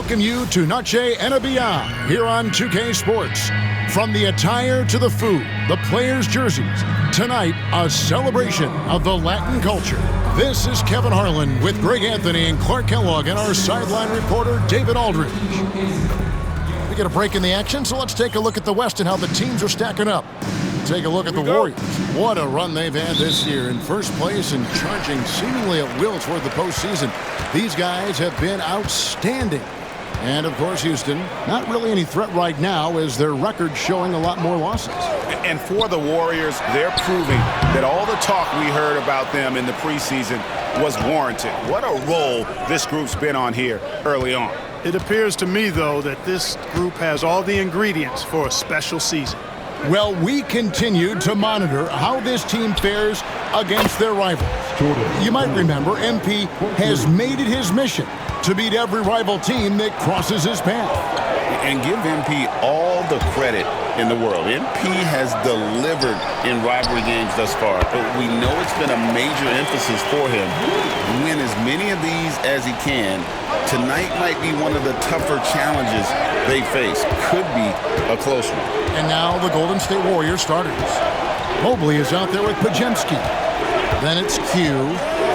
welcome you to Noche and Beyond here on 2K Sports. From the attire to the food, the players' jerseys, tonight a celebration of the Latin culture. This is Kevin Harlan with Greg Anthony and Clark Kellogg and our sideline reporter David Aldridge. We get a break in the action, so let's take a look at the West and how the teams are stacking up. Take a look at the Warriors. What a run they've had this year. In first place and charging seemingly at will toward the postseason. These guys have been outstanding. And, of course, Houston, not really any threat right now as their record showing a lot more losses. And for the Warriors, they're proving that all the talk we heard about them in the preseason was warranted. What a role this group's been on here early on. It appears to me, though, that this group has all the ingredients for a special season. Well, we continue to monitor how this team fares against their rivals. You might remember MP has made it his mission to beat every rival team that crosses his path. And give MP all the credit in the world. MP has delivered in rivalry games thus far. But we know it's been a major emphasis for him to win as many of these as he can. Tonight might be one of the tougher challenges they face. Could be a close one. And now the Golden State Warriors starters. Mobley is out there with Podziemski. Then it's Q.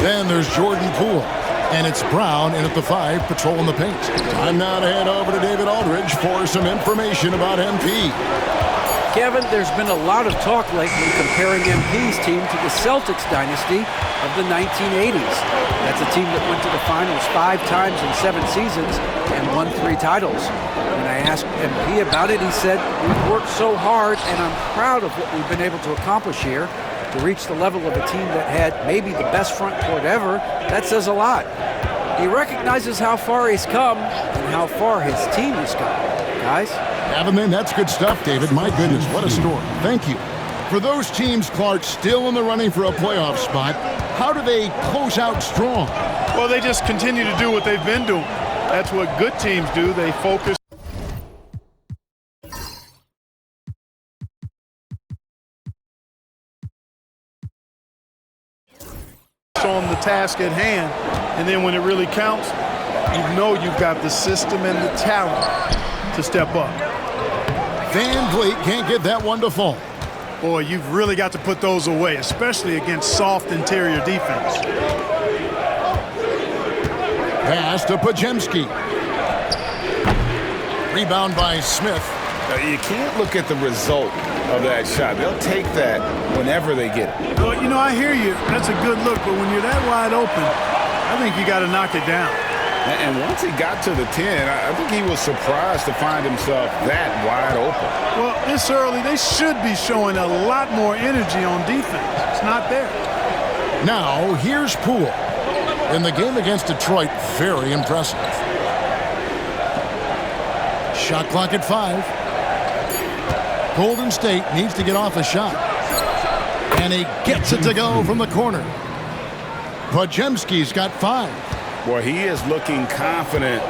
Then there's Jordan Poole. And it's Brown in at the 5, patrolling the paint. Time now to head over to David Aldridge for some information about MP. Kevin, there's been a lot of talk lately comparing MP's team to the Celtics dynasty of the 1980s. That's a team that went to the finals 5 times in 7 seasons and won 3 titles. When I asked MP about it, he said, "We've worked so hard, and I'm proud of what we've been able to accomplish here. To reach the level of a team that had maybe the best front court ever, that says a lot." He recognizes how far he's come and how far his team has come. Guys? Man, that's good stuff, David. My goodness, what a story. Thank you. For those teams, Clark, still in the running for a playoff spot, how do they close out strong? Well, they just continue to do what they've been doing. That's what good teams do. They focus on the task at hand, and then when it really counts, you know you've got the system and the talent to step up. Van Vliet can't get that one to fall. Boy, you've really got to put those away, especially against soft interior defense. Pass to Podziemski. Rebound by Smith. You can't look at the result of that shot. They'll take that whenever they get it. Well, you know, I hear you. That's a good look, but when you're that wide open, I think you got to knock it down. And once he got to the 10, I think he was surprised to find himself that wide open. Well, this early, they should be showing a lot more energy on defense. It's not there. Now, here's Poole. In the game against Detroit, very impressive. Shot clock at 5. Golden State needs to get off a shot. And he gets it to go from the corner. Podziemski's got 5. Boy, he is looking confident.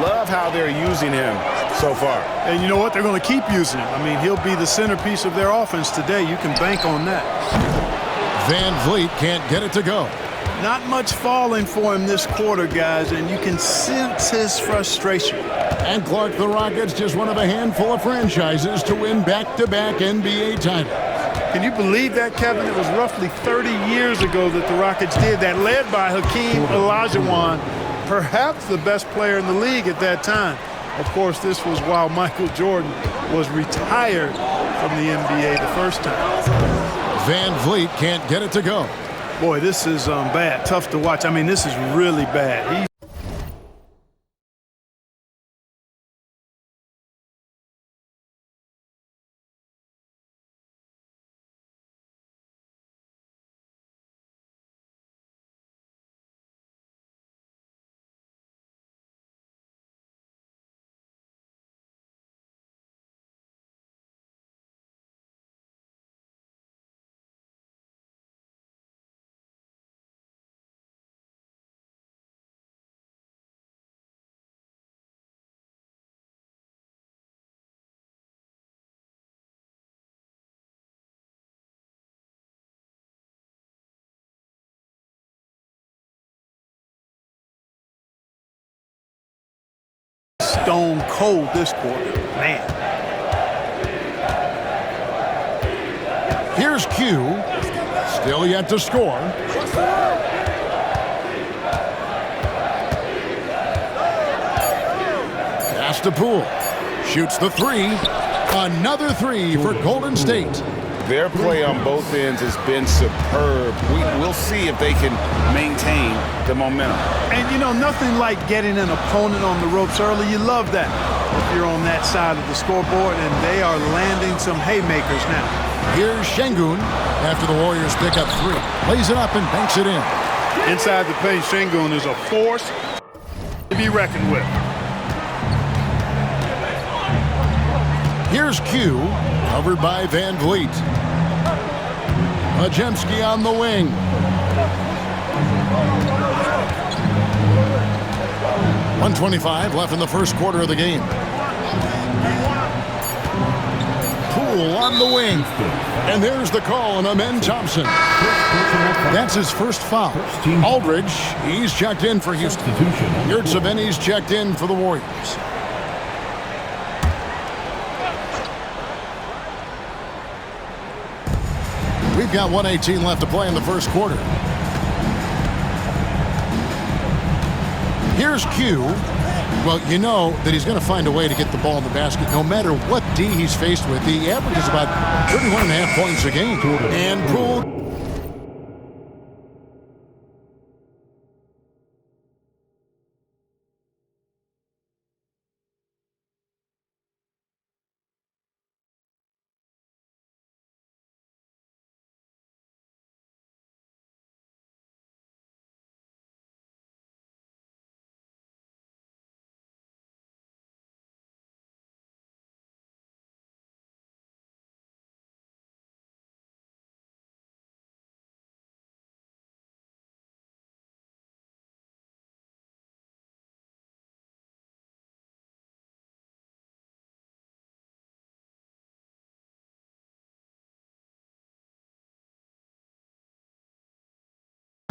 Love how they're using him so far. And you know what? They're going to keep using him. I mean, he'll be the centerpiece of their offense today. You can bank on that. Van Vliet can't get it to go. Not much falling for him this quarter, guys, and you can sense his frustration. And Clark, the Rockets, just one of a handful of franchises to win back-to-back NBA titles. Can you believe that, Kevin? It was roughly 30 years ago that the Rockets did that, led by Hakeem Olajuwon, perhaps the best player in the league at that time. Of course, this was while Michael Jordan was retired from the NBA the first time. Van Vliet can't get it to go. Boy, this is bad. Tough to watch. I mean, this is really bad. stone cold this quarter. Man. Here's Q. Still yet to score. Pass to Poole. Shoots the three. Another three for Golden State. Their play on both ends has been superb. We'll see if they can maintain the momentum. And, you know, nothing like getting an opponent on the ropes early. You love that if you're on that side of the scoreboard, and they are landing some haymakers now. Here's Şengün after the Warriors pick up three. Lays it up and banks it in. Inside the paint, Şengün is a force to be reckoned with. Here's Q, covered by Van Vliet. Podziemski on the wing. .125 left in the first quarter of the game. Poole on the wing. And there's the call on Amen Thompson. That's his first foul. Aldridge, he's checked in for Houston. Yurtseven's checked in for the Warriors. We've got 1:18 left to play in the first quarter. Here's Q. Well, you know that he's going to find a way to get the ball in the basket no matter what D he's faced with. The average is about 31.5 points a game. And Poole.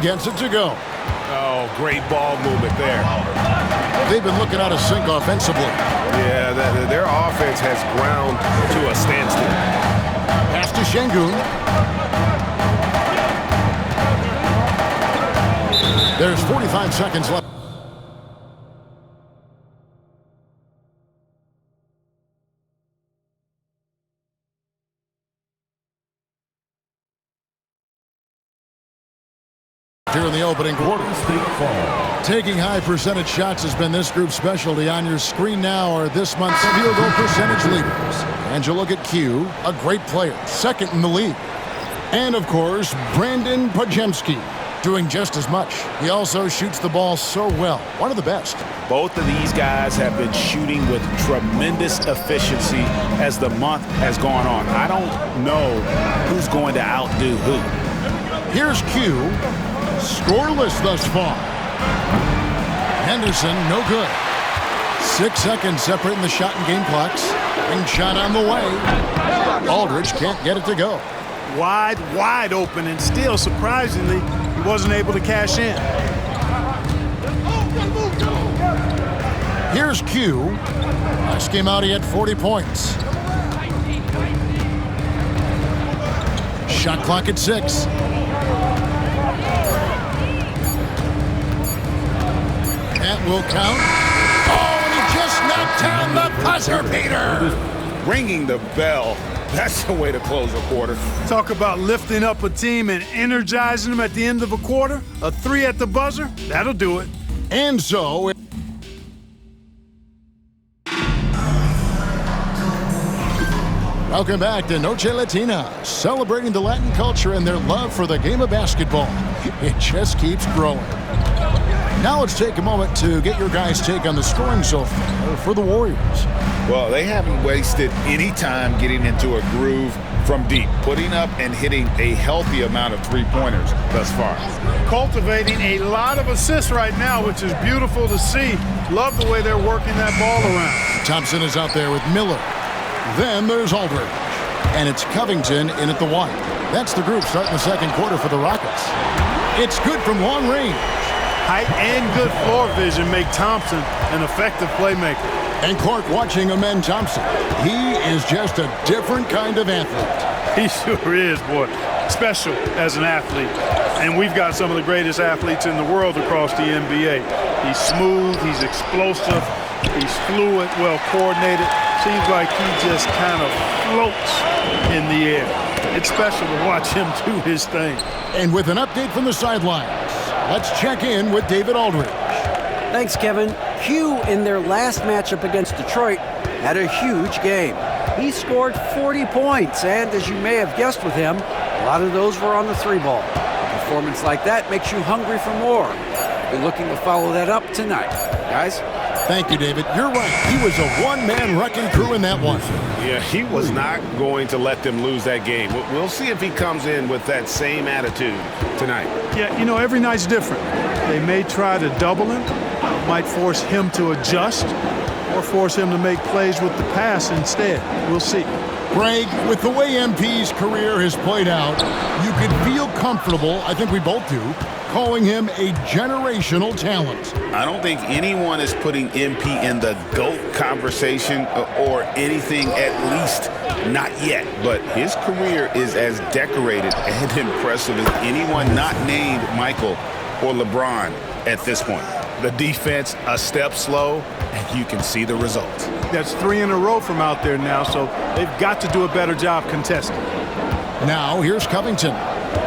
Gets it to go. Oh, great ball movement there. They've been looking out of sync offensively. Yeah, their offense has ground to a standstill. Pass to Şengün. There's 45 seconds left. Here in the opening quarter. Taking high percentage shots has been this group's specialty. On your screen now are this month's field goal percentage leaders. And you look at Q, a great player, second in the league. And of course, Brandon Podziemski, doing just as much. He also shoots the ball so well, one of the best. Both of these guys have been shooting with tremendous efficiency as the month has gone on. I don't know who's going to outdo who. Here's Q. Scoreless thus far. Henderson, no good. 6 seconds separating the shot and game clocks. And shot on the way. Aldridge can't get it to go. Wide open, and still, surprisingly, he wasn't able to cash in. Here's Q. Last game out, he had 40 points. Shot clock at 6. That will count. Oh, and he just knocked down the buzzer beater. Ringing the bell. That's the way to close a quarter. Talk about lifting up a team and energizing them at the end of a quarter. A 3 at the buzzer, that'll do it. And so... Welcome back to Noche Latina, celebrating the Latin culture and their love for the game of basketball. It just keeps growing. Now let's take a moment to get your guys' take on the scoring so far for the Warriors. Well, they haven't wasted any time getting into a groove from deep, putting up and hitting a healthy amount of three-pointers thus far. Cultivating a lot of assists right now, which is beautiful to see. Love the way they're working that ball around. Thompson is out there with Miller. Then there's Aldridge. And it's Covington in at the 1. That's the group starting the second quarter for the Rockets. It's good from long range. Height and good floor vision make Thompson an effective playmaker. And Clark, watching Amen Thompson, he is just a different kind of athlete. He sure is, boy. Special as an athlete. And we've got some of the greatest athletes in the world across the NBA. He's smooth, he's explosive, he's fluid, well coordinated. Seems like he just kind of floats in the air. It's special to watch him do his thing. And with an update from the sidelines, let's check in with David Aldridge. Thanks, Kevin. Q, in their last matchup against Detroit, had a huge game. He scored 40 points, and as you may have guessed with him, a lot of those were on the three ball. A performance like that makes you hungry for more. Be looking to follow that up tonight. Guys? Thank you, David. You're right. He was a one-man wrecking crew in that one. Yeah, he was not going to let them lose that game. We'll see if he comes in with that same attitude tonight. Yeah, you know, every night's different. They may try to double him, might force him to adjust, or force him to make plays with the pass instead. We'll see. Greg, with the way MP's career has played out, you could feel comfortable, I think we both do, calling him a generational talent. I don't think anyone is putting MP in the GOAT conversation or anything, at least not yet. But his career is as decorated and impressive as anyone not named Michael or LeBron at this point. The defense a step slow, and you can see the results. That's 3 in a row from out there now, so they've got to do a better job contesting. Now, here's Covington.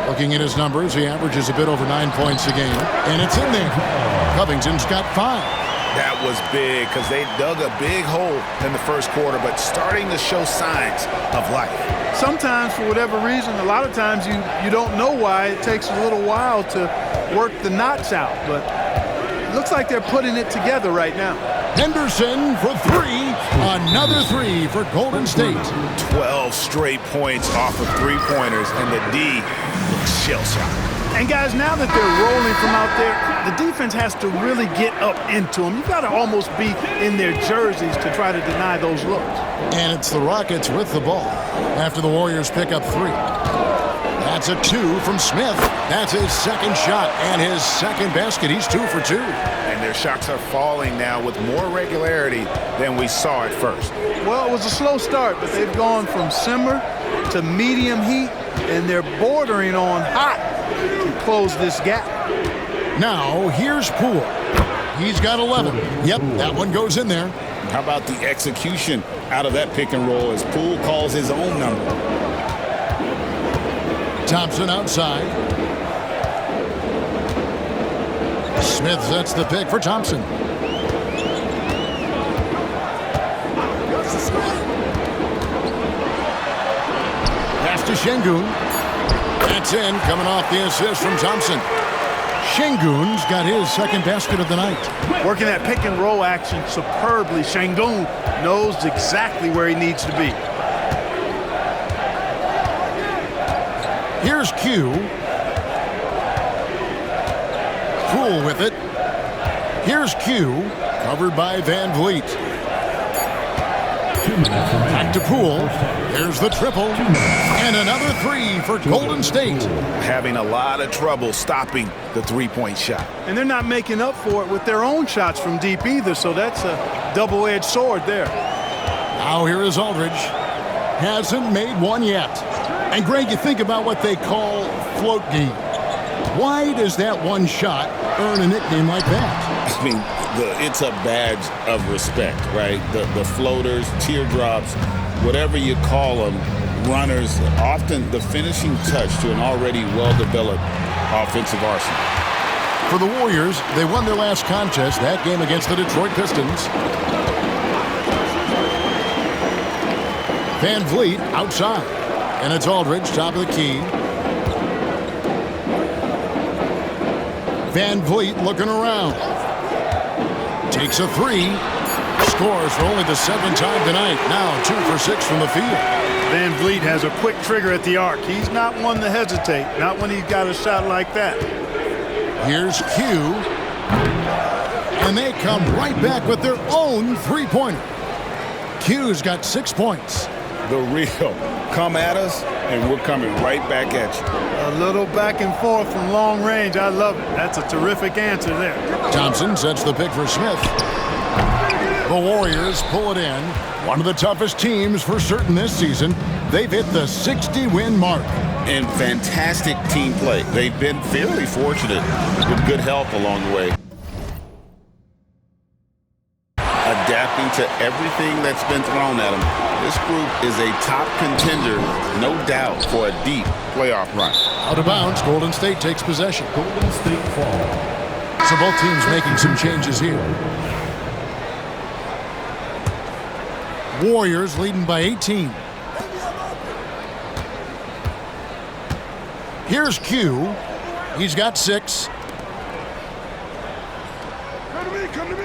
Looking at his numbers, he averages a bit over 9 points a game, and it's in there. Covington's got 5. That was big because they dug a big hole in the first quarter, but starting to show signs of life. Sometimes, for whatever reason, a lot of times you don't know why. It takes a little while to work the knots out, but it looks like they're putting it together right now. Henderson for 3. Another 3 for Golden State. 12 straight points off of three-pointers, and the D looks shell-shocked. And guys, now that they're rolling from out there, the defense has to really get up into them. You've got to almost be in their jerseys to try to deny those looks. And it's the Rockets with the ball after the Warriors pick up 3. That's a 2 from Smith. That's his second shot and his second basket. He's 2 for 2. And their shots are falling now with more regularity than we saw at first. Well, it was a slow start, but they've gone from simmer to medium heat, and they're bordering on hot to close this gap. Now, here's Poole. He's got 11. Yep, that one goes in there. How about the execution out of that pick and roll as Poole calls his own number? Thompson outside. Smith sets the pick for Thompson. Pass to Şengün. That's in, coming off the assist from Thompson. Şengün's got his second basket of the night. Working that pick and roll action superbly. Şengün knows exactly where he needs to be. Here's Q. Poole with it. Here's Q, covered by Van Vliet. Back to Poole. There's the triple. And another 3 for Golden State. Having a lot of trouble stopping the three-point shot. And they're not making up for it with their own shots from deep either, so that's a double-edged sword there. Now here is Aldridge. Hasn't made one yet. And Greg, you think about what they call float game. Why does that one shot earn a nickname like that? I mean, it's a badge of respect, right? The floaters, teardrops, whatever you call them, runners, often the finishing touch to an already well-developed offensive arsenal. For the Warriors, they won their last contest, that game against the Detroit Pistons. Van Vliet outside. And it's Aldridge, top of the key. Van Vliet looking around. Takes a 3. Scores for only the 7th time tonight. Now 2 for 6 from the field. Van Vliet has a quick trigger at the arc. He's not one to hesitate, not when he's got a shot like that. Here's Q. And they come right back with their own three-pointer. Q's got 6 points. The real come at us, and we're coming right back at you. A little back and forth from long range. I love it. That's a terrific answer there. Thompson sets the pick for Smith. The Warriors pull it in. One of the toughest teams for certain this season. They've hit the 60-win mark. And fantastic team play. They've been fairly fortunate with good help along the way. Adapting to everything that's been thrown at them. This group is a top contender, no doubt, for a deep playoff run. Out of bounds, Golden State takes possession. Golden State fall. So both teams making some changes here. Warriors leading by 18. Here's Q. He's got 6. Come to me, come to me.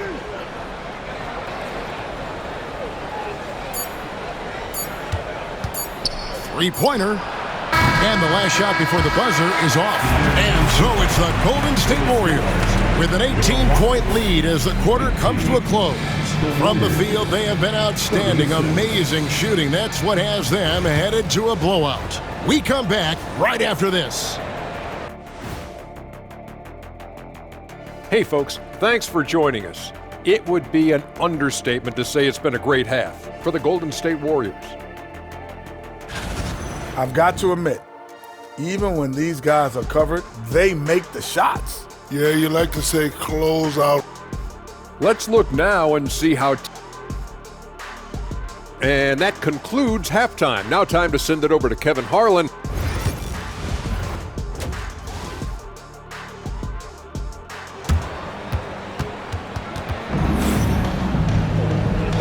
Three-pointer. And the last shot before the buzzer is off. And so it's the Golden State Warriors with an 18-point lead as the quarter comes to a close. From the field, they have been outstanding, amazing shooting. That's what has them headed to a blowout. We come back right after this. Hey folks, thanks for joining us. It would be an understatement to say it's been a great half for the Golden State Warriors. I've got to admit, even when these guys are covered, they make the shots. Yeah, you like to say close out. Let's look now and see how. And that concludes halftime. Now time to send it over to Kevin Harlan.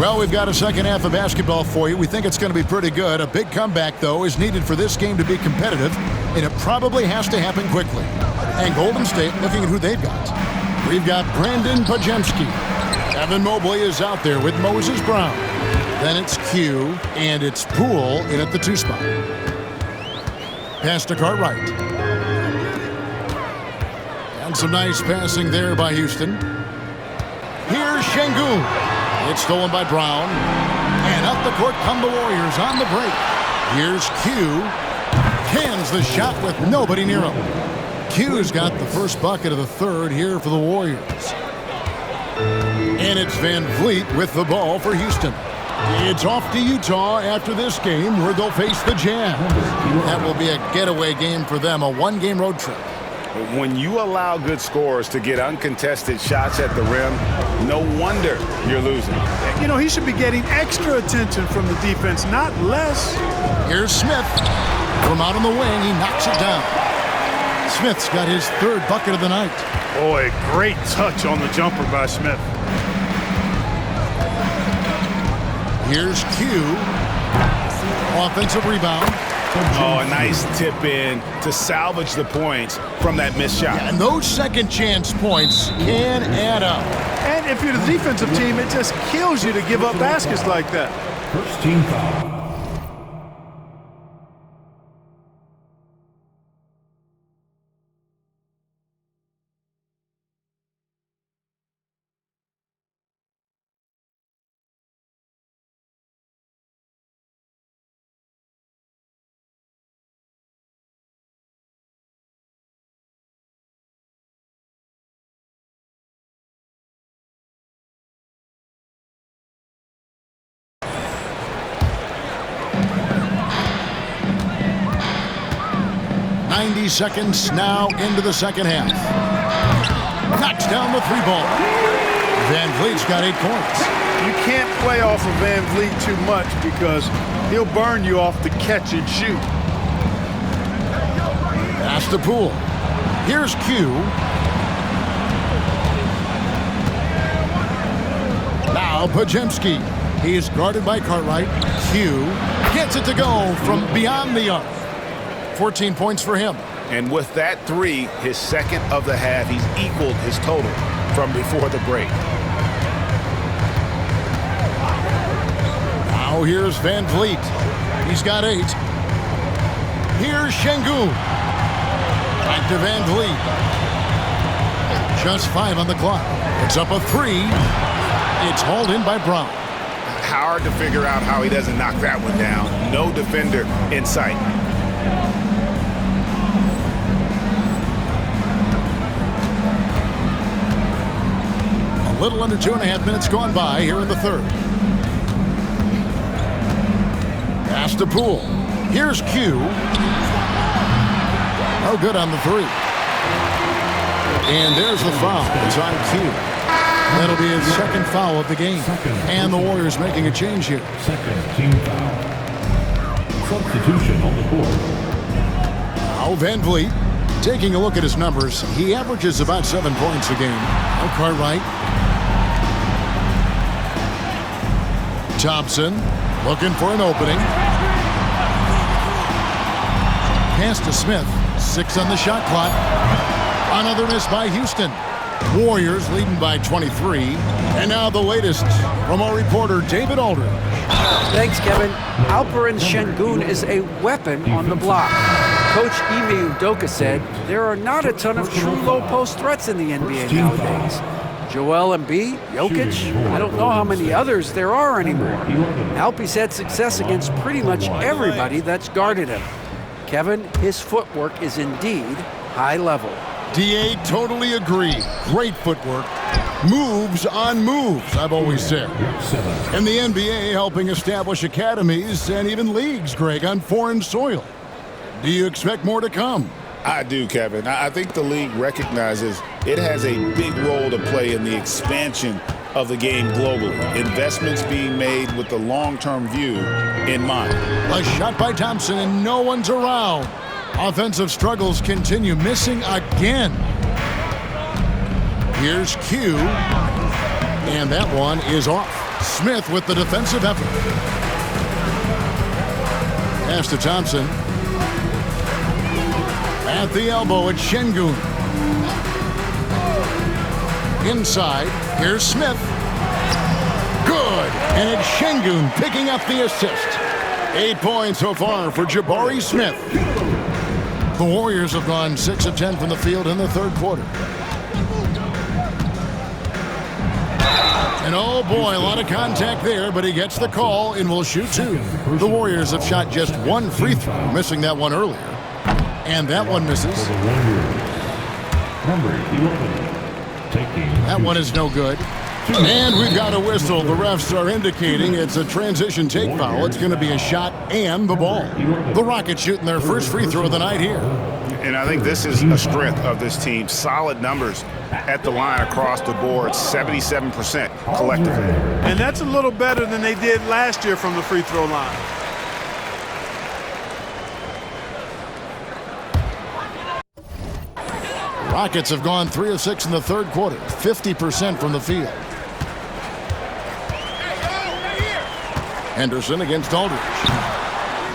Well, we've got a second half of basketball for you. We think it's going to be pretty good. A big comeback, though, is needed for this game to be competitive, and it probably has to happen quickly. And Golden State, looking at who they've got. We've got Brandon Podziemski. Evan Mobley is out there with Moses Brown. Then it's Q, and it's Poole in at the 2 spot. Pass to Cartwright. And some nice passing there by Houston. Here's Şengün. It's stolen by Brown. And up the court come the Warriors on the break. Here's Q. Cans the shot with nobody near him. Q's got the first bucket of the third here for the Warriors. And it's Van Vliet with the ball for Houston. It's off to Utah after this game where they'll face the Jazz. That will be a getaway game for them, a one-game road trip. When you allow good scorers to get uncontested shots at the rim, no wonder you're losing. You know, he should be getting extra attention from the defense, not less. Here's Smith. From out on the wing, he knocks it down. Smith's got his third bucket of the night. Boy, great touch on the jumper by Smith. Here's Q. Offensive rebound. Oh, a nice tip in to salvage the points from that missed shot. And those second chance points can add up. And if you're the defensive team, it just kills you to give up baskets like that. First team foul. Seconds now into the second half. Knocks down the 3 ball. Van Vliet's got 8 points. You can't play off of Van Vliet too much because he'll burn you off the catch and shoot. Pass to Poole. Here's Q. Now Podziemski. He's guarded by Cartwright. Q gets it to go from beyond the arc. 14 points for him. And with that 3, his second of the half, he's equaled his total from before the break. Now here's Van Vliet. He's got 8. Here's Şengün. Back to Van Vliet. Just 5 on the clock. It's up a 3. It's hauled in by Brown. Hard to figure out how he doesn't knock that one down. No defender in sight. Little under 2.5 minutes gone by here in the third. Pass to Poole. Here's Q. No good on the three. And there's the foul. It's on Q. That'll be his second foul of the game. And the Warriors making a change here. Second team foul. Substitution on the court. Now Van Vliet. Taking a look at his numbers, he averages about 7 points a game. Now Cartwright. Thompson looking for an opening. Pass to Smith. 6 on the shot clock. Another miss by Houston. Warriors leading by 23. And now the latest from our reporter, David Aldridge. Thanks, Kevin. Alperen Şengün is a weapon on the block. Coach Ime Udoka said there are not a ton of true low-post threats in the NBA nowadays. Joel Embiid, Jokic, I don't know how many others there are anymore. Alpe's had success against pretty much everybody that's guarded him. Kevin, his footwork is indeed high level. DA, totally agree. Great footwork. Moves on moves, I've always said. And the NBA helping establish academies and even leagues, Greg, on foreign soil. Do you expect more to come? I do, Kevin. I think the league recognizes it has a big role to play in the expansion of the game globally. Investments being made with the long-term view in mind. A shot by Thompson and no one's around. Offensive struggles continue, missing again. Here's Q. And that one is off. Smith with the defensive effort. Pass to Thompson. At the elbow, it's Şengün. Inside, here's Smith. Good, and it's Şengün picking up the assist. 8 points so far for Jabari Smith. The Warriors have gone 6 of 10 from the field in the third quarter. And oh boy, a lot of contact there, but he gets the call and will shoot 2. The Warriors have shot just 1 free throw, missing that one earlier. And that one misses. That one is no good. And we've got a whistle. The refs are indicating it's a transition take foul. It's going to be a shot and the ball. The Rockets shooting their first free throw of the night here. And I think this is a strength of this team. Solid numbers at the line across the board, 77% collectively. And that's a little better than they did last year from the free throw line. Rockets have gone 3 of 6 in the third quarter, 50% from the field. Henderson against Aldridge.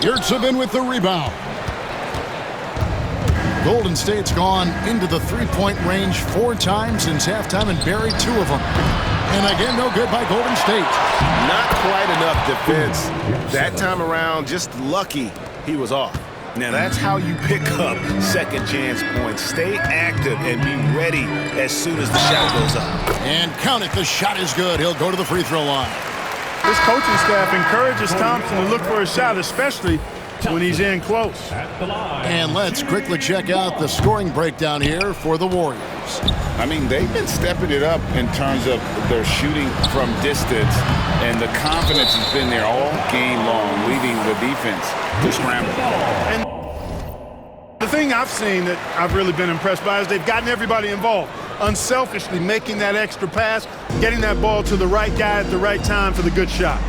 Yurtseven with the rebound. Golden State's gone into the three-point range 4 times since halftime and buried 2 of them. And again, no good by Golden State. Not quite enough defense that time around. Just lucky he was off. Now that's how you pick up second chance points. Stay active and be ready as soon as the shot goes up. And count it, the shot is good. He'll go to the free throw line. This coaching staff encourages Thompson to look for a shot, especially when he's in close. And let's quickly check out the scoring breakdown here for the Warriors. I mean, they've been stepping it up in terms of their shooting from distance, and the confidence has been there all game long, leaving the defense to scramble. And the thing I've seen that I've really been impressed by is they've gotten everybody involved, unselfishly making that extra pass, getting that ball to the right guy at the right time for the good shot.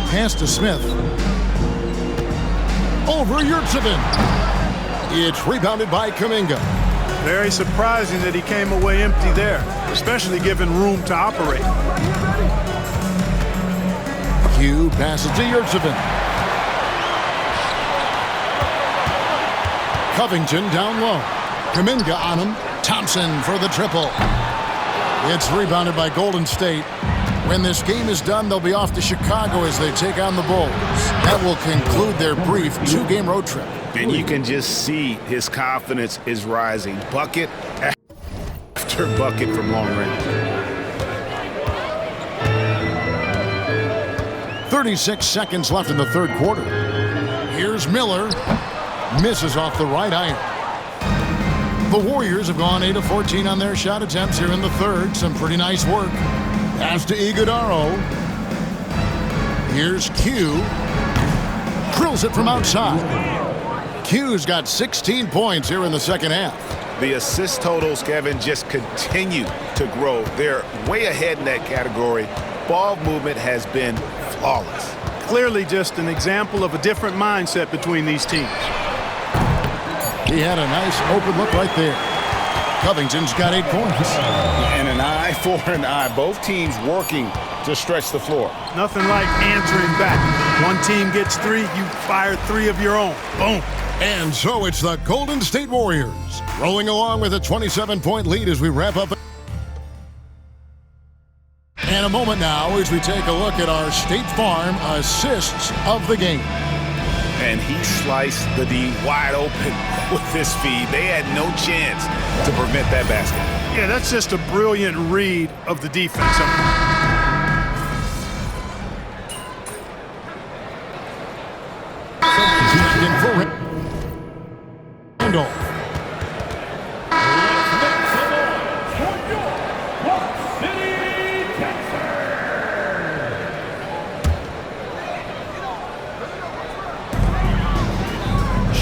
Pass to Smith. Over Yurtseven. It's rebounded by Kuminga. Very surprising that he came away empty there, especially given room to operate. Q passes to Yurtseven. Covington down low. Kuminga on him. Thompson for the triple. It's rebounded by Golden State. When this game is done, they'll be off to Chicago as they take on the Bulls. That will conclude their brief 2-game road trip. And you can just see his confidence is rising. Bucket after bucket from long range. 36 seconds left in the third quarter. Here's Miller. Misses off the right iron. The Warriors have gone 8 of 14 on their shot attempts here in the third. Some pretty nice work. Pass to Iguodaro. Here's Q. Drills it from outside. Q's got 16 points here in the second half. The assist totals, Kevin, just continue to grow. They're way ahead in that category. Ball movement has been flawless. Clearly just an example of a different mindset between these teams. He had a nice open look right there. Covington's got 8 points. And an eye for an eye. Both teams working to stretch the floor. Nothing like answering back. One team gets 3, you fire 3 of your own. Boom. And so it's the Golden State Warriors rolling along with a 27-point lead as we wrap up. And a moment now as we take a look at our State Farm assists of the game. And he sliced the D wide open with his feed. They had no chance to prevent that basket. Yeah, that's just a brilliant read of the defense.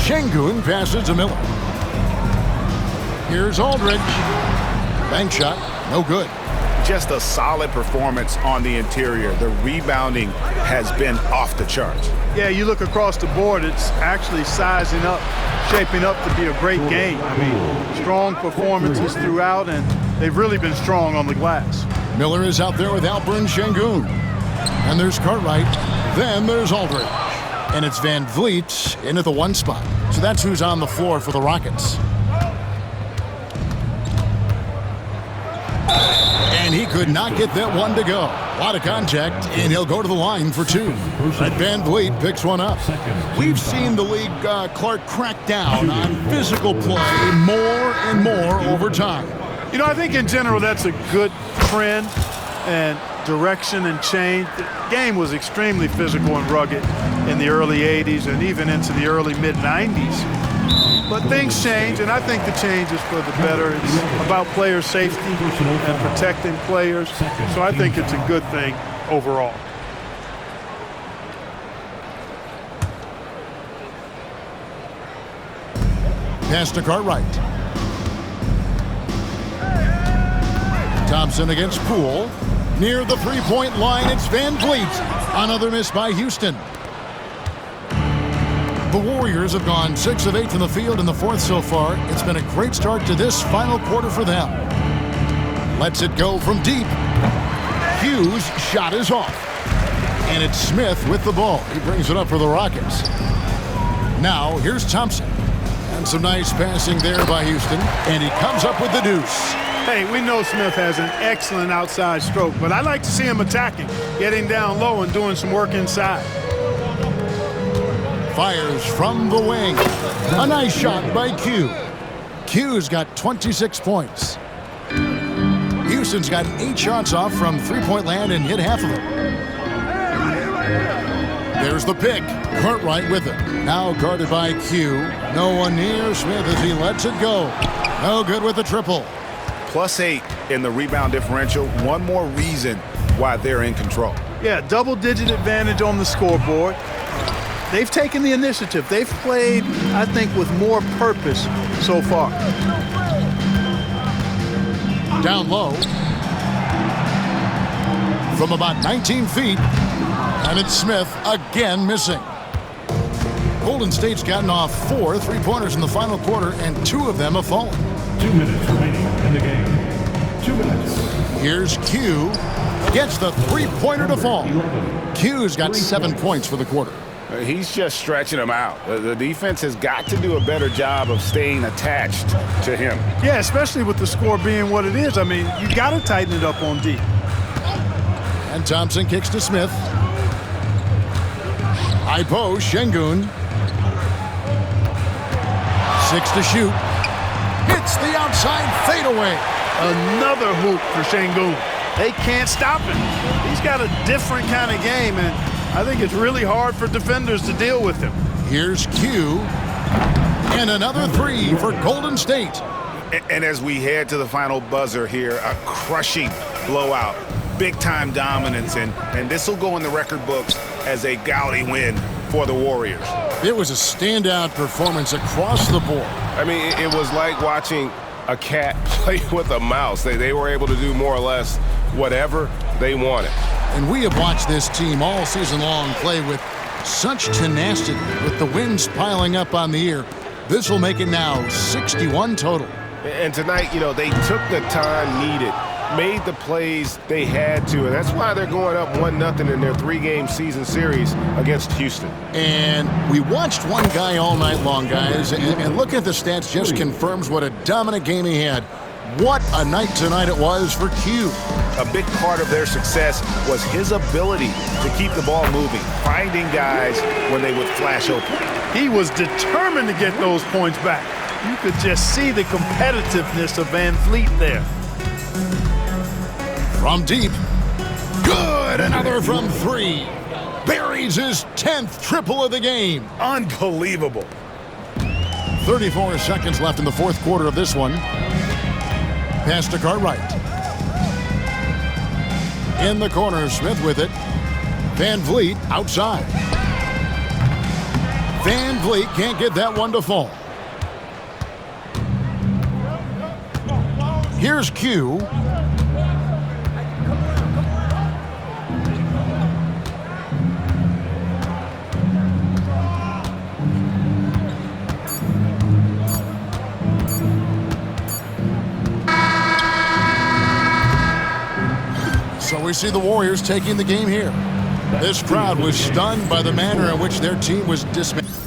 Şengün passes to Miller. Here's Aldridge. Bank shot, no good. Just a solid performance on the interior. The rebounding has been off the charts. Yeah, you look across the board, it's actually sizing up, shaping up to be a great game. I mean, strong performances throughout, and they've really been strong on the glass. Miller is out there with Alperen Şengün. And there's Cartwright. Then there's Aldridge. And it's Van Vliet in at the 1 spot. So that's who's on the floor for the Rockets. And he could not get that one to go. A lot of contact, and he'll go to the line for 2. But Van Vliet picks one up. We've seen the league, Clark, crack down on physical play more and more over time. You know, I think in general that's a good trend and direction and change. The game was extremely physical and rugged in the early 80s and even into the early mid-90s. But things change, and I think the change is for the better. It's about player safety and protecting players. So I think it's a good thing overall. Pass to Cartwright. Thompson against Poole. Near the three-point line, it's Van Vliet. Another miss by Houston. The Warriors have gone 6 of 8 from the field in the fourth so far. It's been a great start to this final quarter for them. Lets it go from deep. Hughes' shot is off. And it's Smith with the ball. He brings it up for the Rockets. Now, here's Thompson. And some nice passing there by Houston. And he comes up with the deuce. Hey, we know Smith has an excellent outside stroke, but I like to see him attacking, getting down low and doing some work inside. Fires from the wing. A nice shot by Q. Q's got 26 points. Houston's got 8 shots off from three-point land and hit half of them. There's the pick. Cartwright with it. Now guarded by Q. No one near Smith as he lets it go. No good with the triple. +8 in the rebound differential. One more reason why they're in control. Yeah, double-digit advantage on the scoreboard. They've taken the initiative. They've played, I think, with more purpose so far. Down low. From about 19 feet. And it's Smith again missing. Golden State's gotten off 4 three-pointers in the final quarter, and 2 of them have fallen. 2 minutes remaining in the game. 2 minutes. Here's Q. Gets the three-pointer to fall. Q's got 7 points for the quarter. He's just stretching them out. The defense has got to do a better job of staying attached to him. Yeah, especially with the score being what it is. I mean, you got to tighten it up on D. And Thompson kicks to Smith. High post, Şengün. 6 to shoot. Hits the outside fadeaway. Another hoop for Şengün. They can't stop him. He's got a different kind of game, and I think it's really hard for defenders to deal with him. Here's Q. And another 3 for Golden State. And as we head to the final buzzer here, a crushing blowout, big-time dominance, and this will go in the record books as a gaudy win for the Warriors. It was a standout performance across the board. I mean, it was like watching a cat play with a mouse. They were able to do more or less whatever they wanted. And we have watched this team all season long play with such tenacity, with the wins piling up on the year. This will make it now 61 total. And tonight, you know, they took the time needed, made the plays they had to, and that's why they're going up 1-0 in their 3-game season series against Houston. And we watched one guy all night long, guys, and looking at the stats just confirms what a dominant game he had. What a night tonight it was for Q. A big part of their success was his ability to keep the ball moving, finding guys when they would flash open. He was determined to get those points back. You could just see the competitiveness of Van Fleet there. From deep. Good. Another from 3. Buries his 10th triple of the game. Unbelievable. 34 seconds left in the fourth quarter of this one. Pass to Cartwright. In the corner, Smith with it. Van Vliet outside. Van Vliet can't get that one to fall. Here's Q. So we see the Warriors taking the game here. This crowd was stunned by the manner in which their team was dismantled.